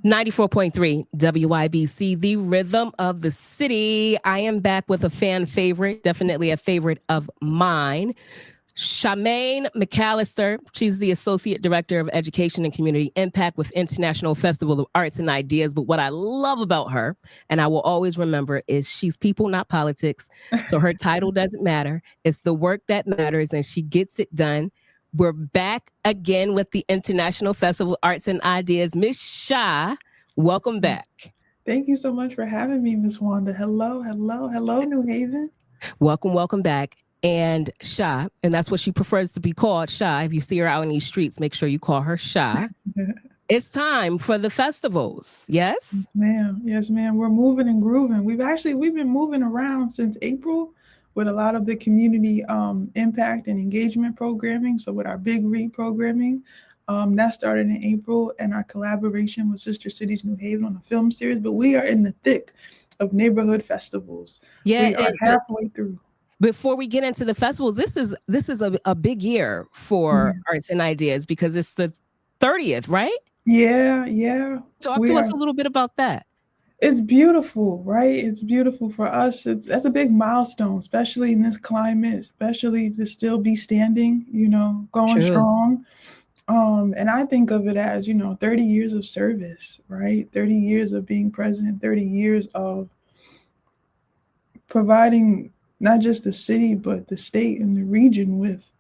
94.3 WYBC, the rhythm of the city. I am back with a fan favorite, definitely a favorite of mine. Shamain McAllister. She's the Associate Director of Education and Community Impact with International Festival of Arts and Ideas. But what I love about her, and I will always remember, is she's people, not politics. So her title doesn't matter. It's the work that matters, and she gets it done. We're back again with the International Festival of Arts and Ideas. Miss Shah, welcome back. Thank you so much for having me, Miss Wanda. Hello, hello, hello, New Haven. Welcome back. And Shah, and that's what she prefers to be called, Shah. If you see her out in these streets, make sure you call her Shah. It's time for the festivals. Yes? Yes, ma'am. Yes, ma'am. We're moving and grooving. We've been moving around since April with a lot of the community impact and engagement programming. So with our Big Read programming, that started in April, and our collaboration with Sister Cities New Haven on a film series. But we are in the thick of neighborhood festivals. Yeah. We are halfway through. Before we get into the festivals, this is a big year for Arts and Ideas because it's the 30th, right? Yeah. Talk to us a little bit about that. It's beautiful, right? It's beautiful for us. That's a big milestone, especially in this climate, especially to still be standing, going strong. And I think of it as, 30 years of service, right? 30 years of being present, 30 years of providing not just the city, but the state and the region with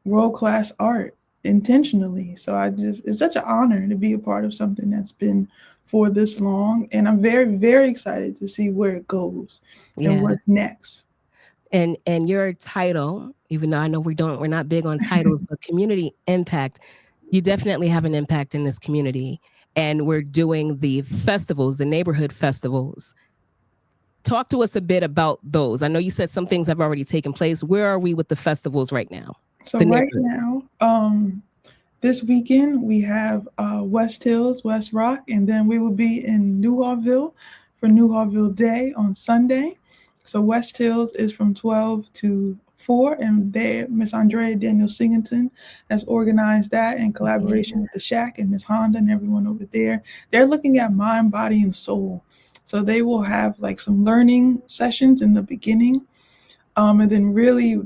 world-class art intentionally. So it's such an honor to be a part of something that's been for this long. And I'm very, very excited to see where it goes and what's next. And your title, even though I know we're not big on titles, but community impact, you definitely have an impact in this community. And we're doing the festivals, the neighborhood festivals. Talk to us a bit about those. I know you said some things have already taken place. Where are we with the festivals right now? So right now, this weekend we have West Hills, West Rock, and then we will be in Newhallville for Newhallville Day on Sunday. So West Hills is from 12 to 4, and there Miss Andrea Daniel Singleton has organized that in collaboration with the Shack and Miss Honda and everyone over there. They're looking at mind, body, and soul. So they will have like some learning sessions in the beginning. And then really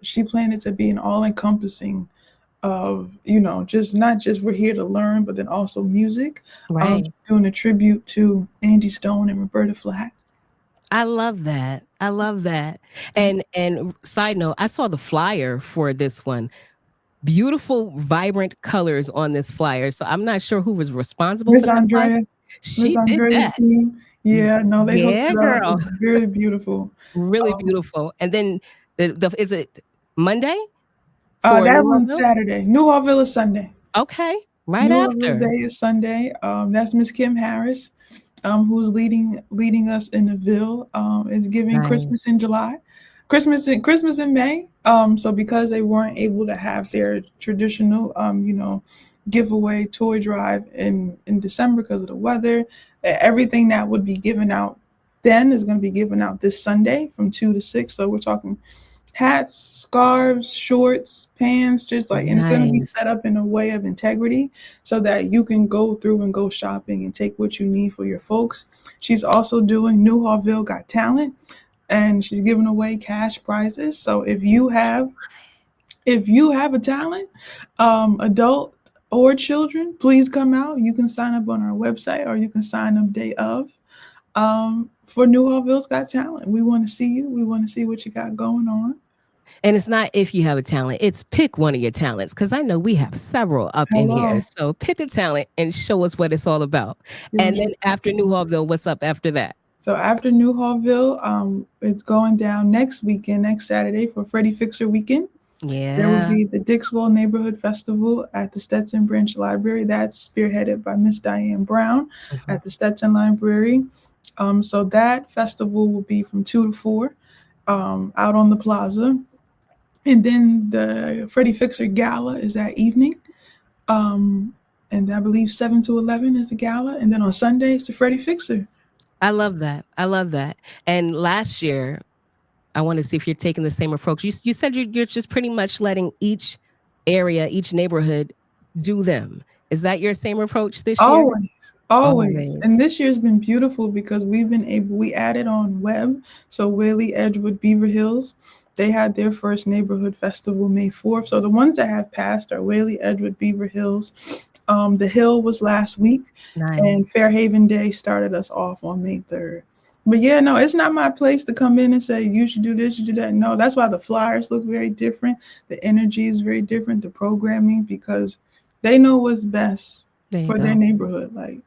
she planned it to be an all-encompassing of, just not just we're here to learn, but then also music. Right. Doing a tribute to Angie Stone and Roberta Flack. I love that. And side note, I saw the flyer for this one. Beautiful, vibrant colors on this flyer. So I'm not sure who was responsible Miss for that flyer. Andrea. She Miss did Andrea's that. team. Yeah, no, they hooked it up. Girl. It's really beautiful. Really beautiful. And then is it Monday? That one's Saturday. Newhallville is Sunday. Okay. Right Newhallville after. Day is Sunday. That's Miss Kim Harris, who's leading us in the Ville. It's giving Christmas in July, Christmas in May. So because they weren't able to have their traditional, giveaway toy drive in December because of the weather, everything that would be given out then is going to be given out this Sunday from 2 to 6. So we're talking hats, scarves, shorts, pants, just like, and it's going to be set up in a way of integrity so that you can go through and go shopping and take what you need for your folks. She's also doing Newhallville Got Talent, and she's giving away cash prizes. So if you have a talent, adult or children, please come out. You can sign up on our website, or you can sign up day of. For Newhallville's Got Talent. We want to see you. We want to see what you got going on. And it's not if you have a talent, it's pick one of your talents, because I know we have several up in here. So pick a talent and show us what it's all about. And then after Newhallville, what's up after that? So after Newhallville, it's going down next Saturday for Freddie Fixer Weekend. Yeah. There will be the Dixwell Neighborhood Festival at the Stetson Branch Library. That's spearheaded by Miss Diane Brown at the Stetson Library. So that festival will be from 2 to 4 out on the plaza. And then the Freddie Fixer Gala is that evening. And I believe 7 to 11 is the gala. And then on Sunday, it's the Freddie Fixer. I love that. And last year, I want to see if you're taking the same approach. You said you're just pretty much letting each area, each neighborhood do them. Is that your same approach this year? Always. And Always. this year's been beautiful because we added on Webb. So Whaley, Edgewood, Beaver Hills. They had their first neighborhood festival May 4th. So the ones that have passed are Whaley, Edgewood, Beaver Hills. The Hill was last week, Nice. and Fairhaven Day started us off on May 3rd. But yeah, no, it's not my place to come in and say you should do this, you should do that. No, that's why the flyers look very different. The energy is very different, the programming, because they know what's best There you for their go. neighborhood. Like,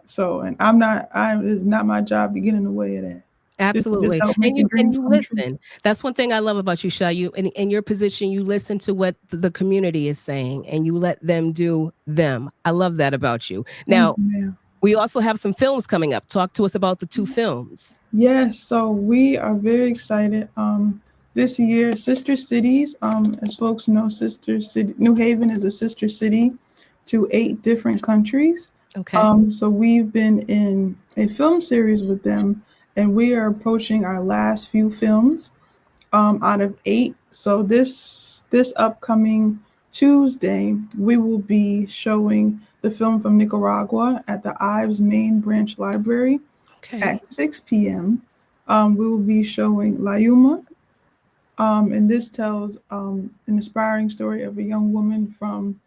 so, and it's not my job to get in the way of that. Just Absolutely. help make the And dreams you come true. listen. That's one thing I love about you, Sha. You in your position, you listen to what the community is saying and you let them do them. I love that about you. Thank Now, you, ma'am. we also have some films coming up. Talk to us about the two films. Yes, so we are very excited. This year, Sister Cities, as folks know, Sister City, New Haven is a sister city to 8 different countries. Okay. So we've been in a film series with them, and we are approaching our last few films out of 8. So this upcoming Tuesday, we will be showing the film from Nicaragua at the Ives Main Branch Library Okay. at 6 p.m. We will be showing La Yuma, and this tells an inspiring story of a young woman from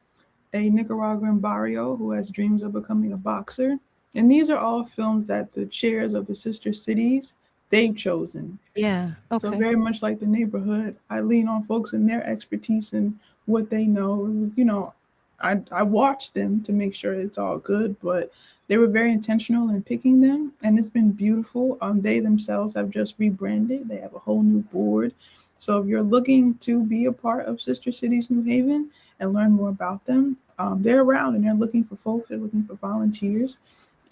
a Nicaraguan barrio who has dreams of becoming a boxer. And these are all films that the chairs of the sister cities they've chosen. Yeah. So Okay. very much like the neighborhood, I lean on folks and their expertise and what they know. It was, I watched them to make sure it's all good, but they were very intentional in picking them, and it's been beautiful. They themselves have just rebranded. They have a whole new board. So if you're looking to be a part of Sister Cities New Haven and learn more about them, they're around and they're looking for folks. They're looking for volunteers.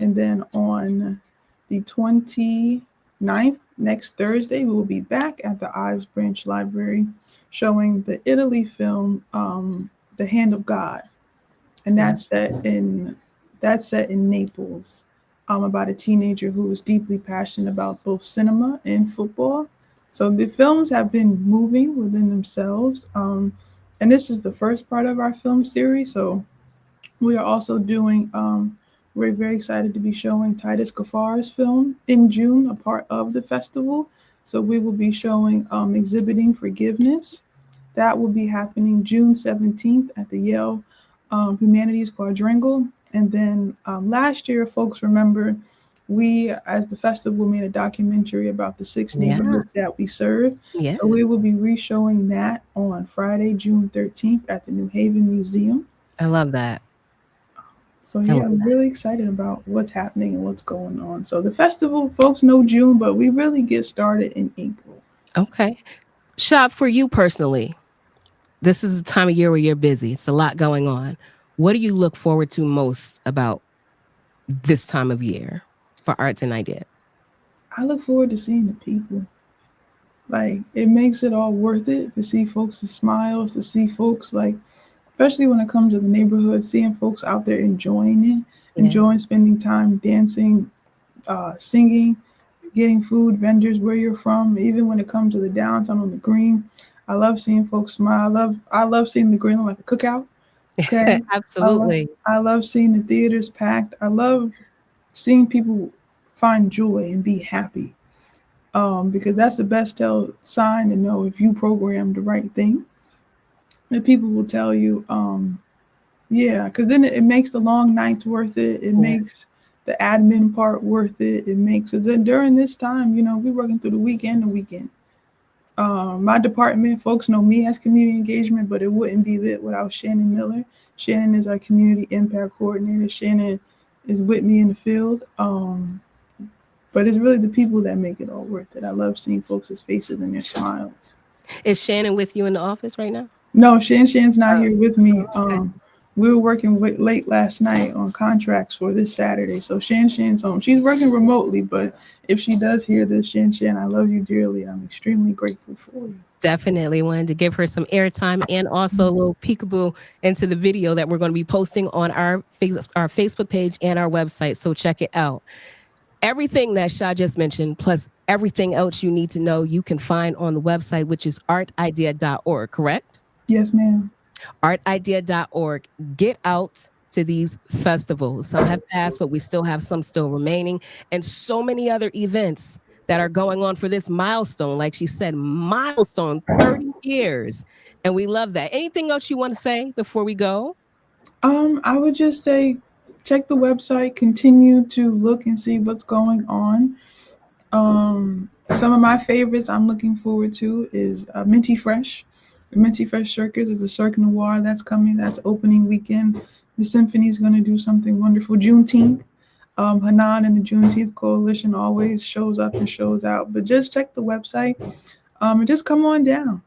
And then on the 29th, next Thursday, we will be back at the Ives Branch Library showing the Italy film The Hand of God. And Love. that's set in Naples, about a teenager who is deeply passionate about both cinema and football. So the films have been moving within themselves. And this is the first part of our film series. So we are also doing, we're very excited to be showing Titus Kafar's film in June, a part of the festival. So we will be showing Exhibiting Forgiveness. That will be happening June 17th at the Yale Humanities Quadrangle. And then last year, folks remember, we, as the festival, made a documentary about the 6 Yeah. neighborhoods that we serve. Yeah. So we will be re-showing that on Friday, June 13th at the New Haven Museum. I love that. So I yeah, love I'm really excited about what's happening and what's going on. So the festival, folks know June, but we really get started in April. that. Okay. Shop for you personally. This is a time of year where you're busy. It's a lot going on. What do you look forward to most about this time of year for arts and ideas? I look forward to seeing the people. Like, it makes it all worth it to see folks' smiles, to see folks, like, especially when it comes to the neighborhood, seeing folks out there enjoying it, Yeah. enjoying spending time dancing, singing, getting food, vendors where you're from. Even when it comes to the downtown on the green, I love seeing folks smile. I love seeing the green like a cookout. Okay, Absolutely. I love seeing the theaters packed. I love seeing people find joy and be happy. Because that's the best tell sign to know if you program the right thing. That people will tell you, yeah, because then it makes the long nights worth it. It Yeah. makes the admin part worth it. It makes it. Then during this time, we're working through the weekend. The weekend. My department, folks know me as community engagement, but it wouldn't be lit without Shannon Miller. Shannon is our community impact coordinator. Shannon is with me in the field. But it's really the people that make it all worth it. I love seeing folks' faces and their smiles. Is Shannon with you in the office right now? No, Shan's not Oh, here with me. okay. We were working late last night on contracts for this Saturday. So Shan's home. She's working remotely, but if she does hear this, Shan, I love you dearly. I'm extremely grateful for you. Definitely wanted to give her some airtime and also a little peekaboo into the video that we're going to be posting on our Facebook page and our website. So check it out. Everything that Sha just mentioned, plus everything else you need to know, you can find on the website, which is artidea.org, correct? Yes, ma'am. Artidea.org. Get out, to these festivals. Some have passed, but we still have some still remaining, and so many other events that are going on for this milestone. Like she said, milestone 30 years. And we love that. Anything else you want to say before we go? I would just say check the website, continue to look and see what's going on. Some of my favorites I'm looking forward to is Minty Fresh. The Minty Fresh Circus is a Cirque Noir that's coming. That's opening weekend. The symphony is going to do something wonderful. Juneteenth, Hanan and the Juneteenth Coalition always shows up and shows out. But just check the website and just come on down.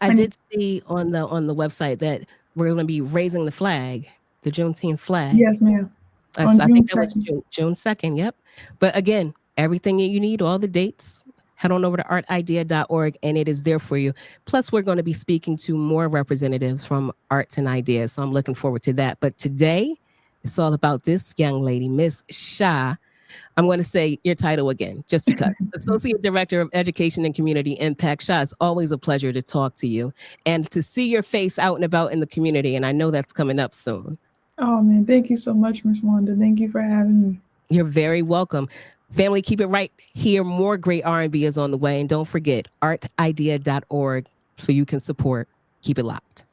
I did see on the website that we're going to be raising the flag, the Juneteenth flag. Yes, ma'am. I think that was June 2nd. Yep. But again, everything that you need, all the dates, head on over to artidea.org and it is there for you. Plus, we're going to be speaking to more representatives from Arts and Ideas. So I'm looking forward to that. But today, it's all about this young lady, Miss Shah. I'm going to say your title again, just because. Associate Director of Education and Community Impact. Shah, it's always a pleasure to talk to you and to see your face out and about in the community. And I know that's coming up soon. Oh, man. Thank you so much, Miss Wanda. Thank you for having me. You're very welcome. Family, keep it right here. More great R&B is on the way. And don't forget, artidea.org so you can support. Keep it locked.